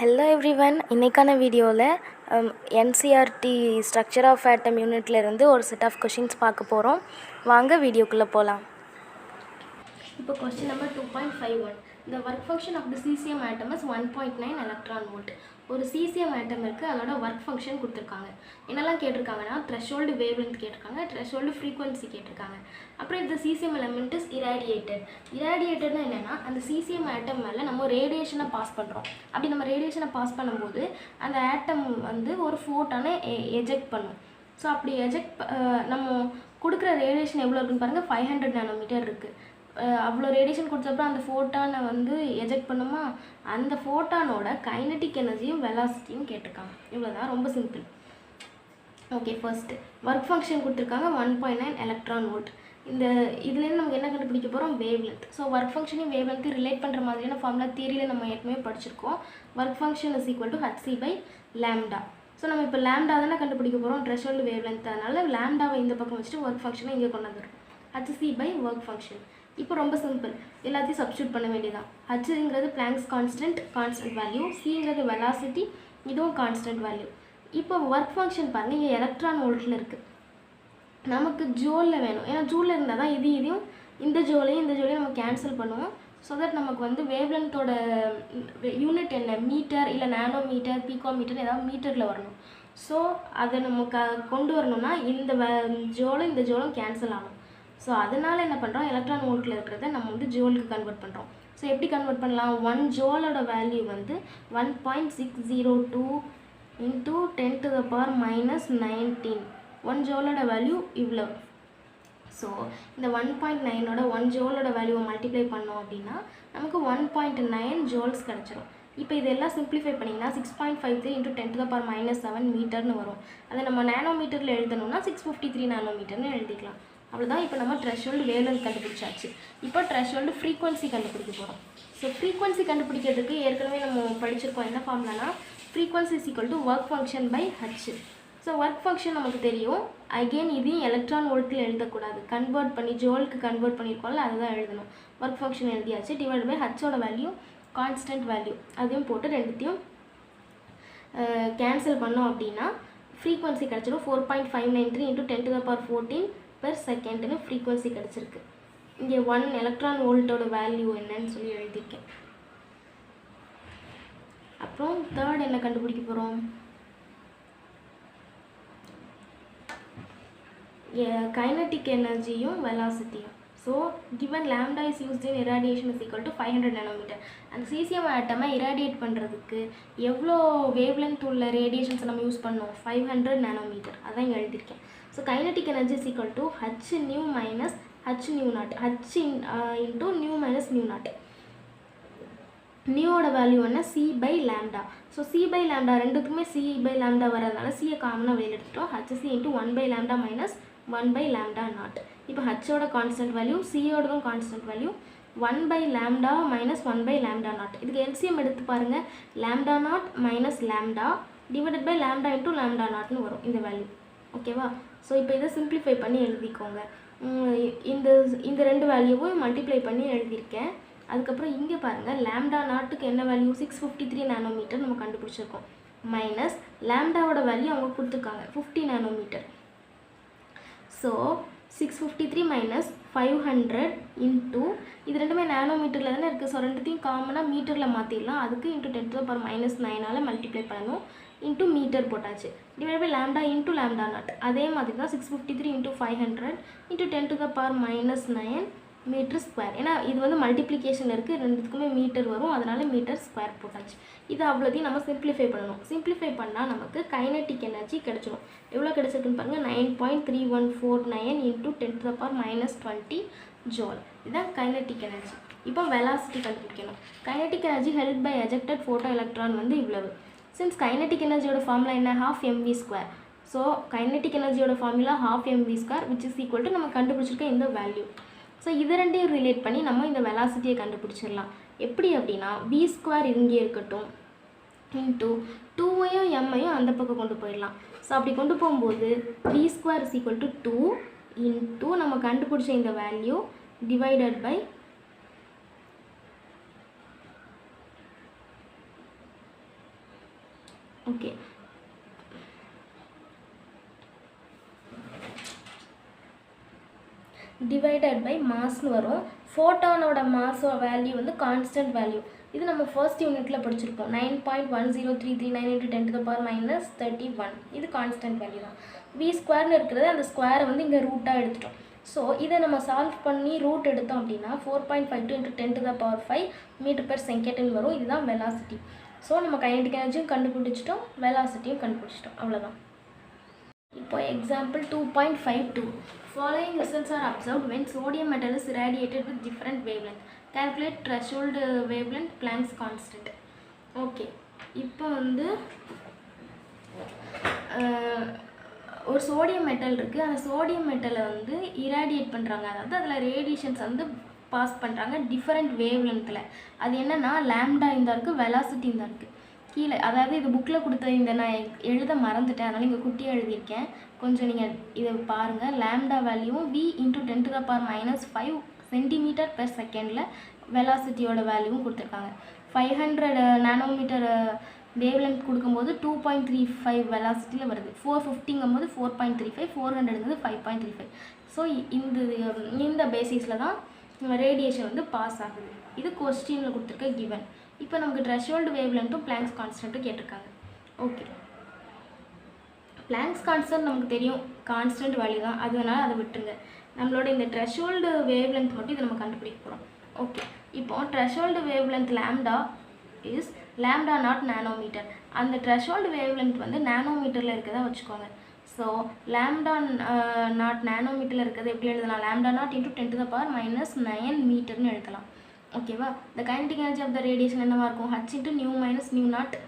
Hello everyone, இன்றைக்கான வீடியோவில் NCERT structure of ஆட்டம் யூனிட்லேருந்து ஒரு செட் ஆஃப் கொஷின்ஸ் பார்க்க போகிறோம். வாங்க வீடியோக்குள்ளே போகலாம். இப்போ question number 2.51. The work function of the cesium atom is 1.9 electron volt. ஒரு cesium atom இருக்குது, அதோட ஒர்க் ஃபங்க்ஷன் கொடுத்துருக்காங்க. என்னெல்லாம் கேட்டிருக்காங்கன்னா த்ரெஷோல்டு வேவ்லென்த் கேட்டிருக்காங்க, த்ரெஷோல்டு ஃப்ரீக்வன்சி கேட்டிருக்காங்க. அப்புறம் இந்த cesium element is irradiated. irradiatedனா என்னென்னா, அந்த cesium atom மேலே நம்ம ரேடியேஷனை பாஸ் பண்ணுறோம். அப்படி நம்ம ரேடியேஷனை பாஸ் பண்ணும்போது அந்த ஆட்டம் வந்து ஒரு ஃபோட்டானை எஜெக்ட் பண்ணும். ஸோ அப்படி நம்ம கொடுக்குற ரேடியேஷன் எவ்வளோ இருக்குன்னு பாருங்கள், 500 நானோமீட்டர் இருக்குது. அவ்வளோ ரேடியேஷன் கொடுத்தப்பறம் அந்த ஃபோட்டானை வந்து எஜெக்ட் பண்ணுமா, அந்த ஃபோட்டானோட கைனட்டிக் எனர்ஜியும் வெலாசிட்டியும் கேட்டிருக்காங்க. இவ்வளோ தான், ரொம்ப simple. Okay, first work function கொடுத்துருக்காங்க 1.9 எலக்ட்ரான் வோல்ட். இந்த இதுலேருந்து நமக்கு என்ன கண்டுபிடிக்க போகிறோம், வேவ் லென்த். ஸோ ஒர்க் ஃபங்க்ஷனையும் வேவ் லென்த்து ரிலேட் பண்ணுற மாதிரியான ஃபார்முலா தியரியில் நம்ம ஏற்கனவே படிச்சிருக்கோம். Work function is equal to hc/λ. ஸோ நம்ம இப்போ லேம்டா தானே கண்டுபிடிக்க போகிறோம், த்ரெஷோல்டு வேவ் லென்த். அதனால் லேம்டாவை இந்த பக்கம் வச்சுட்டு ஒர்க் ஃபங்க்ஷனை இங்கே கொண்டு வந்துடும். hc/ஒர்க் ஃபங்க்ஷன். இப்போ ரொம்ப சிம்பிள், எல்லாத்தையும் சப்ஸ்டியூட் பண்ண வேண்டியதான். ஹச்சுங்கிறது பிளாங்க்ஸ் கான்ஸ்டன்ட் வேல்யூ, சிங்கிறது வெலாசிட்டி, இதுவும் கான்ஸ்டன்ட் வேல்யூ. இப்போ ஒர்க் ஃபங்க்ஷன் பாருங்கள், இங்கே எலக்ட்ரான் வோல்ட்டில் இருக்குது, நமக்கு ஜோலில் வேணும். ஏன்னா ஜூலில் இருந்தால் தான் இதையும் இந்த ஜோலையும் நம்ம கேன்சல் பண்ணுவோம். ஸோ தட் நமக்கு வந்து வேவ்லென்த்தோட யூனிட் என்ன, மீட்டர் இல்லை நானோமீட்டர், பீக்கோமீட்டர், ஏதாவது மீட்டரில் வரணும். ஸோ அதை நம்ம கொண்டு வரணும்னா இந்த இந்த ஜோலும் கேன்சல் ஆகும். ஸோ அதனால் என்ன பண்ணுறோம், எலக்ட்ரான் வோல்ட்டில் இருக்கிறத நம்ம வந்து ஜோலுக்கு கன்வெர்ட் பண்ணுறோம். ஸோ எப்படி கன்வெர்ட் பண்ணலாம், 1 ஜோலோட வேல்யூ வந்து 1.602 இன்ட்டு 10⁻−19. 1 ஜோலோட வேல்யூ இவ்வளோ. ஸோ இந்த 1.9ஓட 1 ஜோலோட வேல்யூவை மல்டிப்ளை பண்ணோம் அப்படின்னா நமக்கு 1.9 ஜோல்ஸ் கிடச்சிரும். இப்போ இதெல்லாம் சிம்பிளிஃபை பண்ணிங்கன்னா 6.53 இன்ட்டு 10⁻−7 மீட்டர்னு வரும். அதை நம்ம நானோமீட்டரில் எழுதணும்னா 653 நானோமீட்டர்னு எழுதிக்கலாம். அவ்வளோதான். இப்போ நம்ம த்ரெஷோல்டு வேவ்லென்த் கண்டுபிடிச்சாச்சு. இப்போ த்ரெஷோல்டு ஃப்ரீக்வன்சி கண்டுபிடிக்க போகிறோம். ஸோ ஃப்ரீக்வன்சி கண்டுபிடிக்கிறதுக்கு ஏற்கனவே நம்ம படிச்சிருக்கோம். என்ன ஃபார்ம்லனா, frequency is equal to work function by H. So work function நமக்கு தெரியும். அகெயின் இதையும் எலக்ட்ரான் வோல்ட்டில் எழுதக்கூடாது, கன்வெர்ட் பண்ணி ஜோலுக்கு கன்வெர்ட் பண்ணியிருக்கோம்ல, அதுதான் எழுதணும். ஒர்க் ஃபங்க்ஷன் எழுதியாச்சு. டிவைட் பை ஹச்சோட வேல்யூ கான்ஸ்டன்ட் வேல்யூ, அதையும் போட்டு ரெண்டுத்தையும் கேன்சல் பண்ணோம் அப்படின்னா ஃப்ரீக்வன்சி கிடச்சிடும். 4.593 இன்ட்டு 10⁻14 per செகண்ட்னு ஃப்ரீக்வன்சி கிடச்சிருக்கு. இங்கே 1 எலக்ட்ரான் வோல்ட்டோட வேல்யூ என்னன்னு சொல்லி எழுதியிருக்கேன். அப்புறம் தேர்ட் என்ன கண்டுபிடிக்க போகிறோம், கைனட்டிக் எனர்ஜியும் வெலாசிட்டியும். So given lambda is used in irradiation is equal to 500 nanometer. அந்த cesium ஆட்டமை இராடியேட் பண்ணுறதுக்கு எவ்வளோ வேவ்லென்த் உள்ள ரேடியேஷன்ஸை நம்ம யூஸ் பண்ணோம், 500 நானோமீட்டர். அதான் இங்கே எழுதியிருக்கேன். So kinetic energy is equal to h nu minus h nu naught, h into nu minus nu naught. நியூவோட வேல்யூ என்ன, c/λ. ஸோ c/λ ரெண்டுக்குமே c/λ வரதுனால சியை காமனாக வெளியில் எடுத்துட்டோம். hc into 1/λ minus 1/λ naught. இப்போ ஹச்சோட கான்ஸ்டன்ட் வேல்யூ, சியோடதும் கான்ஸ்டன்ட் வேல்யூ, 1/λ minus 1/λ naught. இதுக்கு எல்சிஎம் எடுத்து பாருங்கள், λ naught minus lambda divided by lambda into lambda நாட்னு வரும் இந்த வேல்யூ. ஓகேவா? ஸோ இப்போ இதை சிம்பிளிஃபை பண்ணி எழுதிக்கோங்க. இந்த ரெண்டு வேல்யூவும் மல்டிப்ளை பண்ணி எழுதியிருக்கேன். அதுக்கப்புறம் இங்கே பாருங்கள், லேம்டா நாட்டுக்கு என்ன வேல்யூ, 653 நானோமீட்டர் நம்ம கண்டுபிடிச்சிருக்கோம். மைனஸ் லேம்டாவோட வேல்யூ அவங்க கொடுத்துருக்காங்க 50 நானோமீட்டர். ஸோ 653 மைனஸ் 500 இன்ட்டு இது ரெண்டுமே நானோமீட்டரில் தானே இருக்குது. ஸோ ரெண்டுத்தையும் காமனாக மீட்டரில் மாற்றிடலாம். அதுக்கு இன்ட்டு 10⁻−9 மல்டிப்ளை பண்ணணும். இன்ட்டு மீட்டர் போட்டாச்சு. Divide by lambda into lambda naught. அதே மாதிரி தான் 653 இன்ட்டு 500 இன்ட்டு 10⁻−9 மீட்டர் ஸ்கொயர். ஏன்னா இது வந்து மல்டிப்ளிகேஷன் இருக்குது, ரெண்டுத்துக்குமே மீட்டர் வரும், அதனால் மீட்டர் ஸ்கொயர் போட்டாச்சு. இது அவ்வளோத்தையும் நம்ம சிம்பிளிஃபை பண்ணணும். சிம்பிளிஃபை பண்ணால் நமக்கு கைனட்டிக் எனர்ஜி கிடச்சிடும். எவ்வளோ கிடச்சிருக்குன்னு பாருங்கள், 9.3149 இன்ட்டு 10⁻−20 ஜோல். இதுதான் கைனட்டிக் எனர்ஜி. இப்போ வெலாசிட்டி கண்டுபிடிக்கணும். Kinetic energy help by ejected photo electron வந்து இவ்வளவு. சின்ஸ் கைனட்டிக் எனர்ஜியோட ஃபார்முலா என்ன, 12mv². ஸோ கைனட்டிக் எனர்ஜியோட formula 12mv², which is equal to நம்ம கண்டுபிடிச்சிருக்க இந்த வேல்யூ. ஸோ இது ரெண்டையும் ரிலேட் பண்ணி நம்ம இந்த வெலாசிட்டியை கண்டுபிடிச்சிடலாம். எப்படி அப்படின்னா, v² இங்கே இருக்கட்டும் இன்ட்டு 2ஐயும் எம்ஐயும் அந்த பக்கம் கொண்டு போயிடலாம். ஸோ அப்படி கொண்டு போகும்போது v² is equal to 2 into நம்ம கண்டுபிடிச்ச இந்த value divided by okay, divided by மாஸ்னு வரும். ஃபோட்டானோட மாஸ் வேல்யூ வந்து கான்ஸ்டன்ட் வேல்யூ. இது நம்ம ஃபர்ஸ்ட் யூனிட்டில் படிச்சிருப்போம். 9.10339 × 10⁻31. இது கான்ஸ்டன்ட் வேல்யூ தான். வி ஸ்கொயர்னு இருக்கிறது அந்த ஸ்கொயரை வந்து இங்கே ரூட்டாக எடுத்துட்டோம். ஸோ இதை நம்ம சால்வ் பண்ணி ரூட் எடுத்தோம் அப்படின்னா 4.52 × 10⁵ m/s வரும். இதுதான் வெலாசிட்டி. ஸோ நம்ம கைனடிக் எனர்ஜியும் கண்டுபிடிச்சிட்டோம், வெலாசிட்டியும் கண்டுபிடிச்சிட்டோம். அவ்வளோதான். இப்போ example 2.52. Following results are observed when sodium metal is irradiated with different wavelength. Calculate threshold wavelength, Planck's constant. Okay, இப்போ வந்து ஒரு சோடியம் மெட்டல் இருக்குது. அந்த சோடியம் மெட்டலை வந்து இராடியேட் பண்ணுறாங்க. அதாவது அதில் ரேடியேஷன்ஸ் வந்து பாஸ் பண்ணுறாங்க டிஃப்ரெண்ட் வேவ் லென்த்தில். அது என்னென்னா லாம்டா இந்த இருக்குது, வெலாசிட்டி இந்த இருக்குது கீழே. அதாவது இது புக்கில் கொடுத்த இந்த நான் எழுத மறந்துட்டேன், அதனால் இங்கே குட்டியாக எழுதியிருக்கேன். கொஞ்சம் நீங்கள் இதை பாருங்கள். லாம்டா வேல்யூவும் v × 10⁻⁵ cm/s வெலாசிட்டியோட வேல்யூவும் கொடுத்துருக்காங்க. 500 நானோமீட்டர் வேவ் லென்த் கொடுக்கும்போது 2.35 வெலாசிட்டியில் வருது. 450ங்கும்போது 4.35, 400ங்கிறது 5.35. ஸோ இந்த பேசிஸில் தான் ரேடியேஷன் வந்து பாஸ் ஆகுது. இது கொஸ்டினில் கொடுத்துருக்க கிவன். இப்போ நமக்கு த்ரெஷோல்டு வேவ் லென்த்தும் பிளாங்க்ஸ் கான்ஸ்டன்ட்டும் கேட்டிருக்காங்க. ஓகே, பிளாங்க்ஸ் கான்ஸ்டன்ட் நமக்கு தெரியும், கான்ஸ்டன்ட் வேல்யூ தான், அதனால் அதை விட்டுருங்க. நம்மளோட இந்த த்ரெஷோல்டு வேவ் லென்த் மட்டும் இதை நம்ம கண்டுபிடிக்க போகிறோம். ஓகே, இப்போ threshold wave length lambda is lambda naught nanometre. அந்த த்ரெஷோல்டு வேவ் லென்த் வந்து நானோமீட்டரில் இருக்கிறதா வச்சுக்கோங்க. ஸோ லாம்டா நாட் நானோமீட்டரில் இருக்கிறது எப்படி எழுதலாம்? லாம்டா நாட் × 10⁻⁹ மீட்டர்னு எழுதலாம். ஓகேவா? The kinetic energy of the radiation என்னவாக இருக்கும்? h × μ - μ0.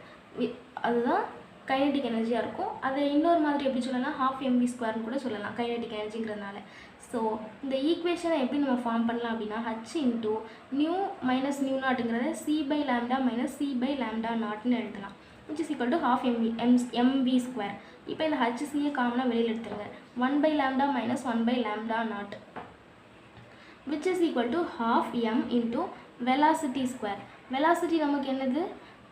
அதுதான் கைனடிக் எனர்ஜியாக இருக்கும். அதை இன்னொரு மாதிரி எப்படி சொல்லலாம்? 12 mv² கூட சொல்லலாம் கைனடிக் எனர்ஜிங்கிறதுனால. ஸோ இந்த ஈக்குவேஷனை எப்படி நம்ம ஃபார்ம் பண்ணலாம் அப்படின்னா h × μ - μ0ங்கிறத c/λ - c/λ0ன்னு எழுதலாம். which is equal to 12 mv². இப்போ இந்த hcயை காமனாக வெளியில் எடுத்துருங்க. 1/λ - 1/λ0 which is equal to 12 m × velocity square. velocity நமக்கு என்னது?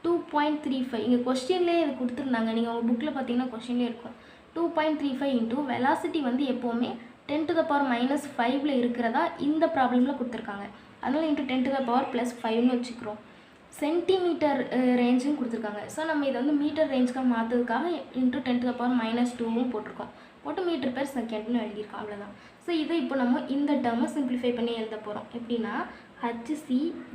2.35. இங்கே கொஸ்டின்லேயே இது கொடுத்துருந்தாங்க. நீங்கள் உங்கள் புக்கில் பார்த்தீங்கன்னா கொஸ்டின்லேயே இருக்கும். 2.35 × velocity வந்து எப்போவுமே 10⁻⁵ இருக்கிறதா இந்த ப்ராப்ளமில் கொடுத்துருக்காங்க. அதனால் × 10⁻+5ன்னு வச்சுக்கிறோம். சென்டிமீட்டர் ரேஞ்சும் கொடுத்துருக்காங்க. ஸோ நம்ம இதை வந்து மீட்டர் ரேஞ்சுக்காக மாற்றுறதுக்காக × 10⁻⁻2வும் போட்டிருக்கோம். போட்டு m/s எழுதியிருக்கோம். அவ்வளோதான். ஸோ இதை இப்போ நம்ம இந்த டேர்மை சிம்பிளிஃபை பண்ணி எழுத போகிறோம். எப்படின்னா hc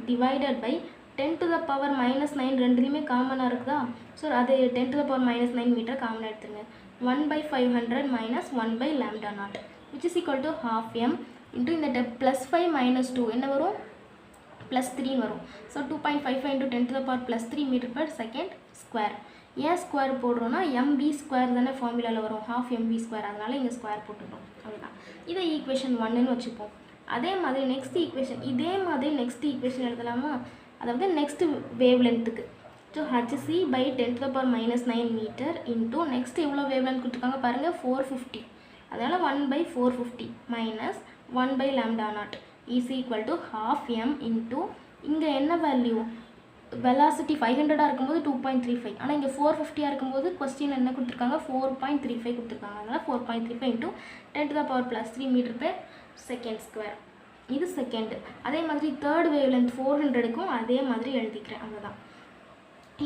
டிவைடட் பை 10⁻⁻9 ரெண்டுலேயுமே காமனாக இருக்குதா? ஸோ அது 10⁻⁻9 மீட்டர் காமனாக எடுத்துருங்க. 1/500 - 1/λ0 which is equal to 12 m into இந்த +5 - 2 என்ன வரும்? +3 வரும். So 2.55 × 10⁻+3 m/s square. ஏன் ஸ்கொயர் போடுறோன்னா mv² தானே ஃபார்முலாவில் வரும், 12 mv². அதனால் இங்கே ஸ்கொயர் போட்டுக்கிறோம். அதுதான். இதை ஈக்குவேஷன் 1ன்னு வச்சுப்போம். அதே மாதிரி நெக்ஸ்ட் ஈக்குவேஷன் இதே மாதிரி நெக்ஸ்ட் ஈக்குவேஷன் எழுதலாமா? அதாவது நெக்ஸ்ட் வேவ் லென்த்துக்கு. So hc / 10⁻⁻9 metre into next எவ்வளோ வேவ் லென்த் கொடுத்துருக்காங்க பாருங்கள், 450. அதனால் 1/450 minus 1/λ0 is equal to 12 m இன்ட்டு இங்கே என்ன வேல்யூ? வெலாசிட்டி 500 இருக்கும்போது 2.35. ஆனால் இங்கே 450 இருக்கும்போது கொஸ்டின் என்ன கொடுத்துருக்காங்க? 4.35 கொடுத்துருக்காங்க. அதனால் 4.35 × 10⁻+3 m/s². இது செகண்டு. அதே மாதிரி தேர்ட் வேவ் லென்த் 400க்கும் அதே மாதிரி எழுதிக்கிறேன். அவ்வளோதான்.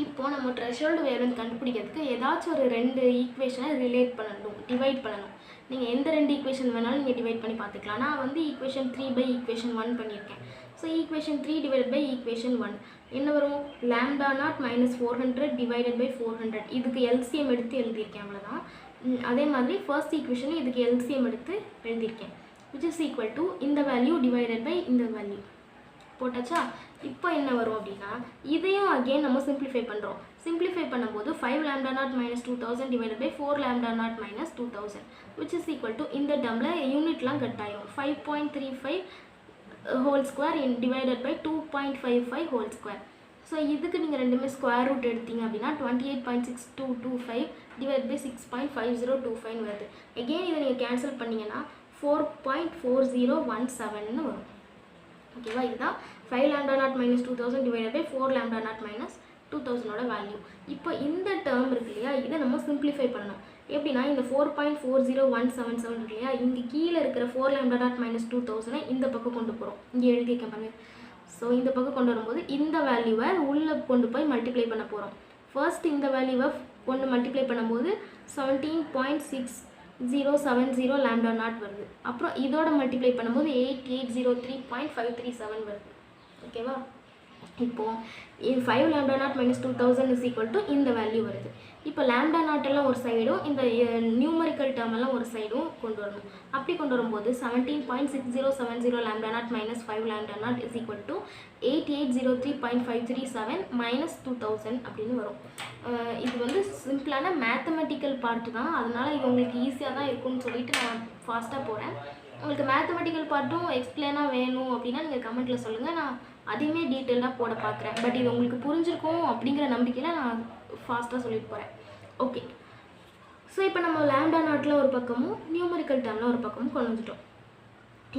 இப்போது நம்ம த்ரெஷோல்டு வேவ் லென்த் கண்டுபிடிக்கிறதுக்கு ஏதாச்சும் ஒரு 2 ஈக்குவேஷனை ரிலேட் பண்ணணும், டிவைட் பண்ணணும். நீங்கள் எந்த 2 ஈக்குவேஷன் வேணாலும் நீங்கள் டிவைட் பண்ணி பார்த்துக்கலாம். நான் வந்து ஈக்குவேஷன் 3/ஈக்குவேஷன் 1 பண்ணியிருக்கேன். So equation 3 divided by equation 1 என்ன வரும்? λ0 - 400 டிவைடட் பை 400. இதுக்கு எல்சிஎம் எடுத்து எழுதியிருக்கேன். அவ்வளோதான். அதே மாதிரி ஃபர்ஸ்ட் ஈக்குவேஷனும் இதுக்கு எல்சிஎம் எடுத்து எழுதியிருக்கேன். which is equal to இந்த வேல்யூ டிவைடட் பை இந்த வேல்யூ போட்டாச்சா? இப்போ என்ன வரும் அப்படின்னா இதையும் அகெயின் நம்ம சிம்பிளிஃபை பண்ணுறோம். சிம்பிளிஃபை பண்ணும்போது 5λ0 - 2000 divided by 4λ0 - 2000 which is equal to இந்த டேர்மில் யூனிட்லாம் கட் ஆகிடும். 5.35 whole square divided by 2.55 whole square. So இதுக்கு நீங்கள் ரெண்டுமே ஸ்கொயர் ரூட் எடுத்தீங்க அப்படின்னா 28.6225 டிவைட் பை 6.5025 வருது. எகெயின் இதை நீங்கள் கேன்சல் பண்ணிங்கன்னா 4.4017ன்னு வரும். ஓகேவா? இதுதான் 5λ0 - 2000 டிவைடட் பை 4λ0 - 2000ஓட வேல்யூ. இப்போ இந்த டேர்ம் இருக்கு இல்லையா, இதை நம்ம சிம்பிளிஃபை பண்ணணும். எப்படின்னா இந்த 4.40177 இருக்கு இல்லையா, இங்கே கீழே இருக்கிற 4 lambda naught minus 2000 இந்த பக்கம் கொண்டு போகிறோம். இங்கே எழுதியிருக்கேன் பாருங்க. ஸோ இந்த பக்கம் கொண்டு வரும்போது இந்த வேல்யூவை உள்ளே கொண்டு போய் மல்டிப்ளை பண்ண போகிறோம். ஃபர்ஸ்ட் இந்த வேல்யூவை கொண்டு மல்டிப்ளை பண்ணும்போது 17.6070 lambda naught வருது. அப்புறம் இதோட மல்டிப்ளை பண்ணும்போது 8803.537 வருது. ஓகேவா? இப்போது 5 lambda naught minus 2000 is equal to இந்த வேல்யூ வருது. இப்போ lambda naught எல்லாம் ஒரு சைடும் இந்த நியூமரிக்கல் டேர்ம் எல்லாம் ஒரு சைடும் கொண்டு வரணும். அப்படி கொண்டு வரும்போது 17.6070 lambda naught minus 5 lambda naught is equal to 8803.537 minus 2000 அப்படின்னு வரும். இது வந்து சிம்பிளான மேத்தமெட்டிக்கல் பார்ட் தான், அதனால இது உங்களுக்கு ஈஸியாக தான் இருக்கும்னு சொல்லிட்டு நான் ஃபாஸ்ட்டாக போகிறேன். உங்களுக்கு மேத்தமெட்டிக்கல் பார்ட்டும் எக்ஸ்பிளைனாக வேணும் அப்படின்னா நீங்கள் கமெண்ட்டில் சொல்லுங்கள், நான் அதையுமே டீட்டெயிலாக போட பார்க்குறேன். பட் இது உங்களுக்கு புரிஞ்சிருக்கும் அப்படிங்கிற நம்பிக்கையில் நான் ஃபாஸ்ட்டாக சொல்லிட்டு போகிறேன். ஓகே, ஸோ இப்போ நம்ம lambda நாட்டில் ஒரு பக்கமும் நியூமரிக்கல் டேர்மில் ஒரு பக்கமும் கொண்டு வந்துட்டோம்.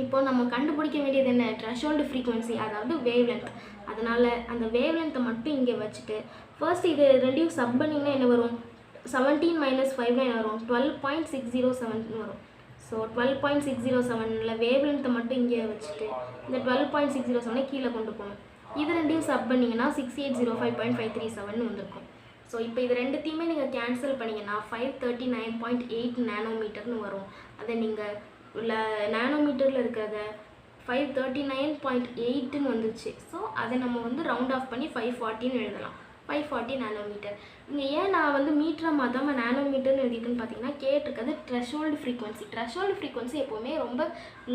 இப்போ நம்ம கண்டுபிடிக்க வேண்டியது என்ன? த்ரெஷோல்டு ஃப்ரீக்வன்சி, அதாவது வேவ் லென்த். அதனால் அந்த வேவ் லென்த்தை மட்டும் இங்கே வச்சுட்டு ஃபர்ஸ்ட் இது ரெண்டையும் சப் பண்ணிங்கன்னா என்ன வரும்? 17 - 5 என்ன வரும்? 12.607 வரும். ஸோ 12.607 வேவ் லென்த்தை மட்டும் இங்கே வச்சுட்டு இந்த 12.607 கீழே கொண்டு போகணும். இது ரெண்டையும் சப் பண்ணிங்கன்னா 6805.537 வந்திருக்கும். ஸோ இப்போ இது ரெண்டுத்தையுமே நீங்கள் கேன்சல் பண்ணிங்கன்னா 539.8 நானோமீட்டர்னு வரும். அதை நீங்கள் நானோமீட்டரில் இருக்கிறத 539.8ன்னு வந்துருச்சு. ஸோ அதை நம்ம வந்து ரவுண்ட் ஆஃப் பண்ணி 540ன்னு எழுதலாம். 540 நானோமீட்டர். இங்கே ஏன் நான் வந்து மீட்டரை மாற்றாமல் நானோமீட்டர்னு எழுதிட்டுன்னு பார்த்தீங்கன்னா கேட்டிருக்கிறது த்ரெஷோல்டு ஃப்ரீக்வன்சி. த்ரெஷோல்டு ஃப்ரீக்வன்சி எப்போவுமே ரொம்ப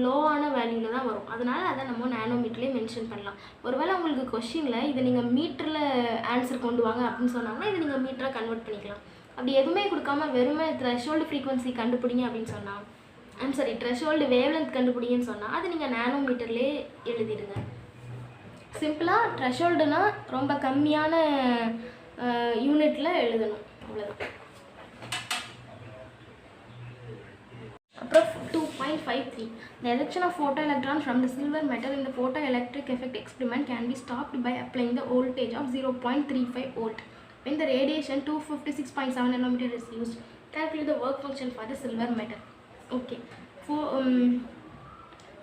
லோவான வேல்யூவில் தான் வரும். அதனால் அதை நம்ம நானோமீட்டர்லேயே மென்ஷன் பண்ணலாம். ஒருவேளை உங்களுக்கு கொஷினில் இதை நீங்கள் மீட்டரில் ஆன்சர் கொண்டு வாங்க அப்படின்னு சொன்னாங்கன்னா இதை நீங்கள் மீட்டராக கன்வெர்ட் பண்ணிக்கலாம். அப்படி எதுவுமே கொடுக்காம வெறுமே த்ரெஷோல்டு ஃப்ரீக்வன்சி கண்டுபிடிங்க அப்படின்னு சொன்னால், த்ரெஷோல்டு வேவ்லென்த் கண்டுபிடிங்கன்னு சொன்னால் அது நீங்கள் நானோமீட்டர்லேயே எழுதிடுங்க. சிம்பிளாக த்ரெஷோல்டுனா ரொம்ப கம்மியான யூனிட்டில் எழுதணும், அவ்வளோதான். அப்புறம் 2.53 The ejection of photoelectron from the silver metal in the photoelectric effect experiment can be stopped by applying the voltage of 0.35 volt when the radiation 256.7 nanometer is used. Calculate the work function for the silver metal. Okay,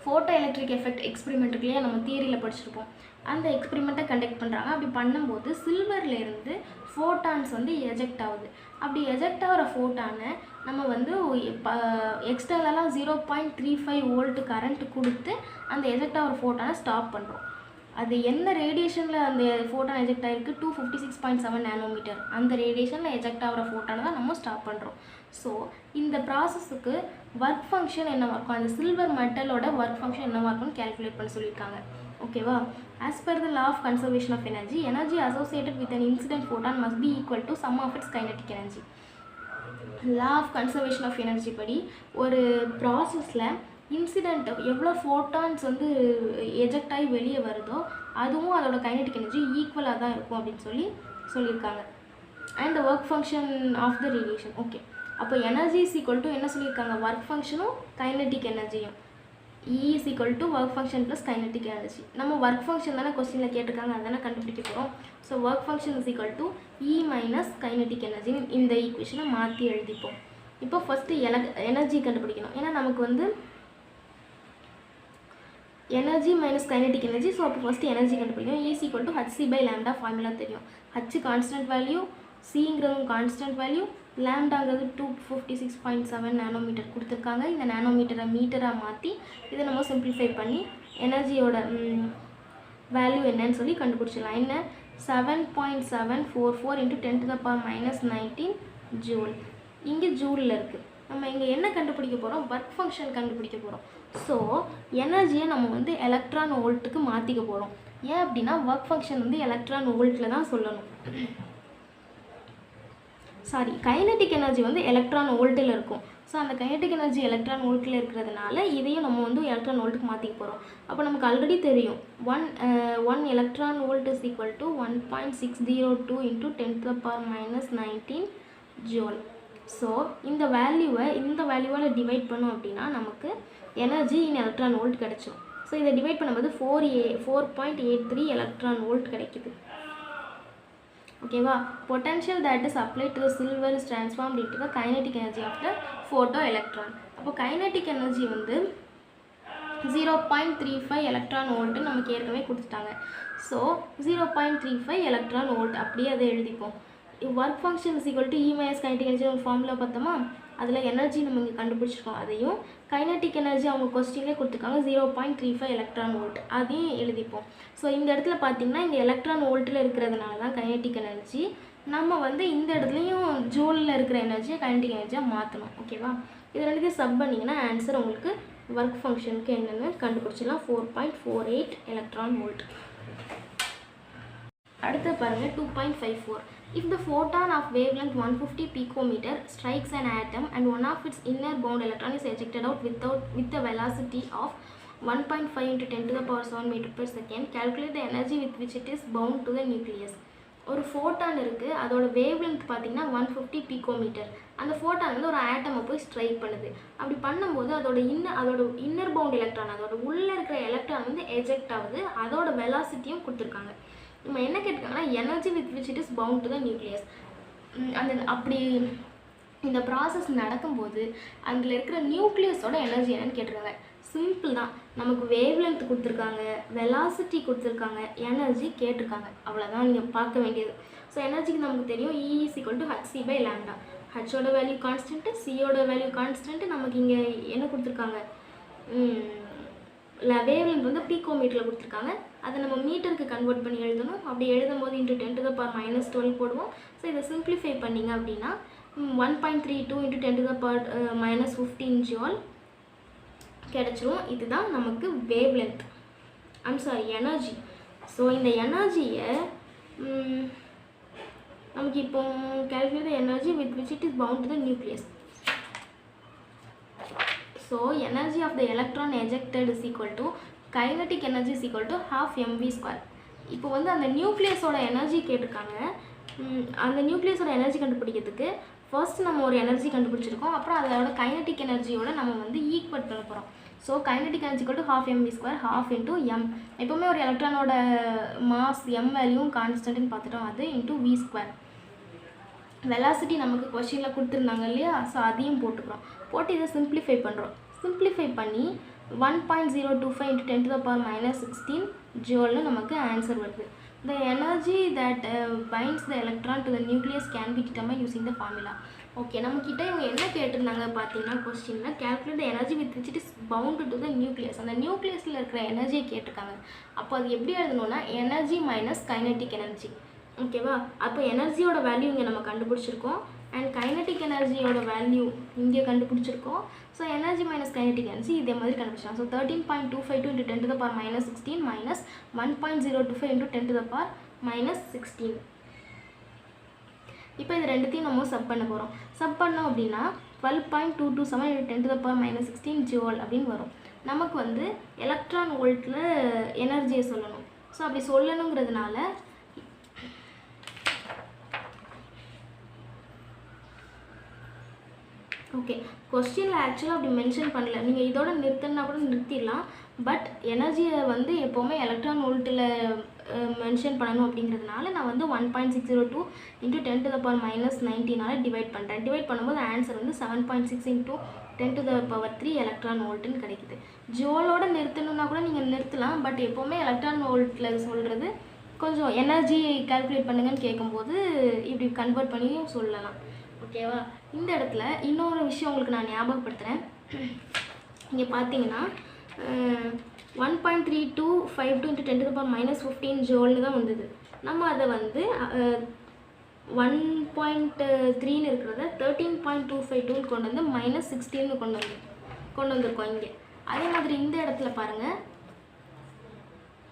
photo electric effect எக்ஸ்பெரிமெண்ட்டுக்குள்ளேயே நம்ம தியரியில் படிச்சிருப்போம். அந்த எக்ஸ்பெரிமெண்ட்டை conduct பண்ணுறாங்க. அப்படி பண்ணும்போது சில்வர்லேருந்து photons வந்து eject ஆகுது. அப்படி எஜெக்ட் ஆகிற ஃபோட்டானை நம்ம வந்து எக்ஸ்டர்னலாக 0.35 வோல்ட் கரண்ட் கொடுத்து அந்த எஜெக்ட் ஆகிற ஃபோட்டானை ஸ்டாப் பண்ணுறோம். அது என்ன ரேடியேஷனில் அந்த ஃபோட்டான் எஜெக்ட் ஆகிருக்கு? 256.7 நானோமீட்டர். அந்த ரேடியேஷனில் எஜெக்ட் ஆகிற ஃபோட்டானை தான் நம்ம ஸ்டாப் பண்ணுறோம். ஸோ இந்த ப்ராசஸுக்கு ஒர்க் ஃபங்க்ஷன் என்னவாக இருக்கும்? அந்த சில்வர் மெட்டலோட ஒர்க் ஃபங்க்ஷன் என்னவாக இருக்கும்னு கேல்குலேட் பண்ண சொல்லியிருக்காங்க. ஓகேவா? As per the law of conservation of energy, energy associated with an incident photon must be equal to sum of its kinetic energy. Law of conservation of energy படி ஒரு ப்ராசஸில் incident எவ்வளோ photons வந்து eject ஆகி வெளியே வருதோ அதுவும் அதோட கைனடிக் எனர்ஜி ஈக்குவலாக தான் இருக்கும் அப்படின்னு சொல்லியிருக்காங்க. And the work function of the radiation. Okay, அப்போ எனர்ஜி இஸ் ஈக்குவல் டு என்ன சொல்லியிருக்காங்க? ஒர்க் ஃபங்க்ஷனும் கைனடிக் எனர்ஜியும். E is equal to work function plus kinetic energy. நம்ம ஒர்க் ஃபங்க்ஷன் தானே கொஸ்டினில் கேட்டிருக்காங்க, அதானே கண்டுபிடிக்க போகிறோம். So work function is equal to E minus kinetic energy. இந்த ஈக்குவேஷனை மாற்றி எழுதிப்போம். இப்போ ஃபஸ்ட்டு எனர்ஜி கண்டுபிடிக்கணும். ஏன்னா நமக்கு வந்து energy minus kinetic energy. So அப்போ ஃபஸ்ட்டு எனர்ஜி கண்டுபிடிக்கணும். E is equal to hc/λ formula தெரியும். h கான்ஸ்டன்ட் வேல்யூ, சிங்கிறதும் கான்ஸ்டன்ட் வேல்யூ, லேம்டாங்கிறது 256.7 நானோமீட்டர் கொடுத்துருக்காங்க. இந்த நானோமீட்டரை மீட்டராக மாற்றி இதை நம்ம சிம்பிளிஃபை பண்ணி எனர்ஜியோட வேல்யூ என்னன்னு சொல்லி கண்டுபிடிச்சிடலாம். என்ன? 7.744 × 10⁻⁻19 ஜூல். இங்கே ஜூலில் இருக்குது. நம்ம இங்கே என்ன கண்டுபிடிக்க போகிறோம்? ஒர்க் ஃபங்க்ஷன் கண்டுபிடிக்க போகிறோம். ஸோ எனர்ஜியை நம்ம வந்து எலக்ட்ரான் வோல்ட்டுக்கு மாற்றிக்க போகிறோம். ஏன் அப்படின்னா ஒர்க் ஃபங்க்ஷன் வந்து எலக்ட்ரான் வோல்ட்டில் தான் சொல்லணும். கைனடிக் எனர்ஜி வந்து எலக்ட்ரான் வோல்ட்டில் இருக்கும். ஸோ அந்த கைனடிக் எனர்ஜி எலக்ட்ரான் வோல்ட்டில் இருக்கிறதுனால இதையும் நம்ம வந்து எலக்ட்ரான் வோல்ட்டுக்கு மாற்றிக்க போகிறோம். அப்போ நமக்கு ஆல்ரெடி தெரியும் 1 electron volt is equal to 1.602 × 10⁻⁻19 joule. So இந்த வேல்யூவால் டிவைட் பண்ணோம் அப்படின்னா நமக்கு எனர்ஜி இன் எலக்ட்ரான் வோல்ட் கிடைச்சிடும். ஸோ இதை டிவைட் பண்ணும்போது 4.83 எலக்ட்ரான் வோல்ட் கிடைக்குது. ஓகேவா. Potential that is applied to the silver is transformed into the kinetic energy of the photoelectron. அப்போ கைனடிக் எனர்ஜி வந்து 0.35 எலக்ட்ரான் வோல்ட்டு நமக்கு ஏற்கனவே கொடுத்துட்டாங்க. ஸோ 0.35 எலக்ட்ரான் வோல்ட் அப்படியே அதை எழுதிப்போம். Work function is equal to E minus kinetic energy ஒரு formula பார்த்தோமா, அதில் எனர்ஜி நம்ம இங்கே கண்டுபிடிச்சிருக்கோம். அதையும் கைனடிக் எனர்ஜி அவங்க கொஸ்டின்லேயே கொடுத்துருக்காங்க 0.35 எலக்ட்ரான் வோல்ட், அதையும் எழுதிப்போம். ஸோ இந்த இடத்துல பார்த்தீங்கன்னா இந்த எலக்ட்ரான் வோல்ட்டில் இருக்கிறதுனால தான் கைனடிக் எனர்ஜி. நம்ம வந்து இந்த இடத்துலையும் ஜூலில் இருக்கிற எனர்ஜியை கைனடிக் எனர்ஜியாக மாற்றணும். ஓகேவா. இது ரெண்டுத்தையும் சப் பண்ணிங்கன்னா ஆன்சர் உங்களுக்கு ஒர்க் ஃபங்க்ஷனுக்கு என்னென்னு கண்டுபிடிச்சிடலாம். 4.48 எலக்ட்ரான் வோல்ட். அடுத்து பாருங்கள் 2.54. If the photon of wavelength 150 picometer strikes an atom and one of its inner bound electron is ejected out with a velocity of 1.5 into 10 to the power 7 meter per second, calculate the energy with which it is bound to the nucleus. ஒரு photon இருக்குது, அதோட wave length பார்த்தீங்கன்னா 150 picometre. அந்த photon வந்து ஒரு ஆட்டமை போய் strike பண்ணுது. அப்படி பண்ணும்போது அதோட இன்னர் பவுண்ட் எலக்ட்ரான், அதோட உள்ளே இருக்கிற எலக்ட்ரான் வந்து எஜெக்ட் ஆகுது. அதோட வெலாசிட்டியும் கொடுத்துருக்காங்க. நம்ம என்ன கேட்டிருக்காங்கன்னா energy with which it is bound to the nucleus. அப்படி இந்த ப்ராசஸ் நடக்கும்போது அதில் இருக்கிற நியூக்ளியஸோட எனர்ஜி என்னன்னு கேட்டிருக்காங்க. சிம்பிள் தான், நமக்கு வேவ் லென்த் கொடுத்துருக்காங்க, வெலாசிட்டி கொடுத்துருக்காங்க, எனர்ஜி கேட்டிருக்காங்க, அவ்வளோதான் நீங்கள் பார்க்க வேண்டியது. ஸோ எனர்ஜிக்கு நமக்கு தெரியும் E is equal to hc/λ. ஹச்சோட வேல்யூ கான்ஸ்டன்ட்டு, சியோட வேல்யூ கான்ஸ்டன்ட்டு. நமக்கு இங்கே என்ன கொடுத்துருக்காங்க, வேவ் லென்த் வந்து பீகோமீட்டரில் கொடுத்துருக்காங்க. அதை நம்ம மீட்டருக்கு கன்வெர்ட் பண்ணி எழுதணும். அப்படி எழுதும் போது இன்ட்டு 10 to the power -12 போடுவோம். ஸோ இதை சிம்பிளிஃபை பண்ணிங்க அப்படின்னா 1.32 into 10 to the power -15 joule கிடச்சிரும். இதுதான் நமக்கு வேவ் லென்த், எனர்ஜி. ஸோ இந்த எனர்ஜியை நமக்கு இப்போ calculate the energy with which it is bound to the nucleus. So energy of the electron ejected is equal to kinetic energy is equal to half mv². இப்போ வந்து அந்த நியூக்ளியஸோட energy கேட்டிருக்காங்க. அந்த நியூக்ளியஸோட energy கண்டுபிடிக்கிறதுக்கு ஃபர்ஸ்ட் நம்ம ஒரு எனர்ஜி கண்டுபிடிச்சிருக்கோம். அப்புறம் அதோட கைனடிக் எனர்ஜியோட நம்ம வந்து ஈக்குவல் பண்ண போகிறோம். So kinetic energy equal to half mv², half into m. எப்போவுமே ஒரு எலக்ட்ரானோட மாஸ் m வேல்யூவும் கான்ஸ்டன்ட்னு பார்த்துட்டோம், அது into v². வெலாசிட்டி நமக்கு கொஸ்டினில் கொடுத்துருந்தாங்க இல்லையா, ஸோ அதையும் போட்டுக்கிறோம். போட்டு இதை சிம்பிளிஃபை பண்ணுறோம். சிம்பிளிஃபை பண்ணி 1.025 into 10 to the power -16 ஜூல்னு நமக்கு ஆன்சர் வருது. The energy that binds the electron to the nucleus can be determined using the formula. Okay, நம்மக்கிட்ட இவங்க என்ன கேட்டிருந்தாங்க பார்த்தீங்கன்னா கொஸ்டினில் calculate the energy with which it is bound to the nucleus. அந்த நியூக்ளியஸில் இருக்கிற எனர்ஜியை கேட்டிருக்காங்க. அப்போ அது எப்படி எழுதணும்னா எனர்ஜி மைனஸ் கைனட்டிக் எனர்ஜி. ஓகேவா. அப்போ எனர்ஜியோட வேல்யூ இங்கே நம்ம கண்டுபிடிச்சிருக்கோம் அண்ட் கைனட்டிக் எனர்ஜியோட வேல்யூ இங்கே கண்டுபிடிச்சிருக்கோம். So energy minus kinetic energy இதே மாதிரி கண்டுபிடிச்சலாம். So 13.252 into 10 to the power -16 minus 1.025 into 10 to the power -16. இப்போ இது ரெண்டுத்தையும் நம்ம சப் பண்ண போகிறோம். சப் பண்ணோம் அப்படின்னா 12.227 into 10 to the power -16 joule அப்படின்னு வரும். நமக்கு வந்து எலக்ட்ரான் வோல்ட்டில் எனர்ஜியை சொல்லணும். ஸோ அப்படி சொல்லணுங்கிறதுனால ஓகே, கொஸ்டினில் ஆக்சுவலாக அப்படி மென்ஷன் பண்ணல. நீங்கள் இதோட நிறுத்தினா கூட நிறுத்திடலாம். பட் எனர்ஜியை வந்து எப்போவுமே எலக்ட்ரான் வோல்ட்டில் மென்ஷன் பண்ணணும் அப்படிங்கிறதுனால நான் வந்து 1.602 into 10 to the power -19 divide பண்ணுறேன். டிவைட் பண்ணும்போது ஆன்சர் வந்து 7.6 into 10 to the power 3 electron வோல்ட்டுன்னு கிடைக்குது. ஜூலோட நிறுத்தணுன்னா கூட நீங்கள் நிறுத்தலாம். பட் எப்போவுமே எலக்ட்ரான் வோல்ட்டில் சொல்கிறது கொஞ்சம் எனர்ஜி கால்குலேட் பண்ணுங்கன்னு கேட்கும்போது இப்படி கன்வெர்ட் பண்ணியும் சொல்லலாம். ஓகேவா. இந்த இடத்துல இன்னொரு விஷயம் உங்களுக்கு நான் ஞாபகப்படுத்துகிறேன். இங்கே பார்த்தீங்கன்னா 1.3252 into 10 to the power -15 ஜூல்னு தான் வந்தது. நம்ம அதை வந்து 1.3ன்னு இருக்கிறத 13.252 கொண்டு வந்து -16 கொண்டு வந்திருக்கோம் இங்கே. அதே மாதிரி இந்த இடத்துல பாருங்கள்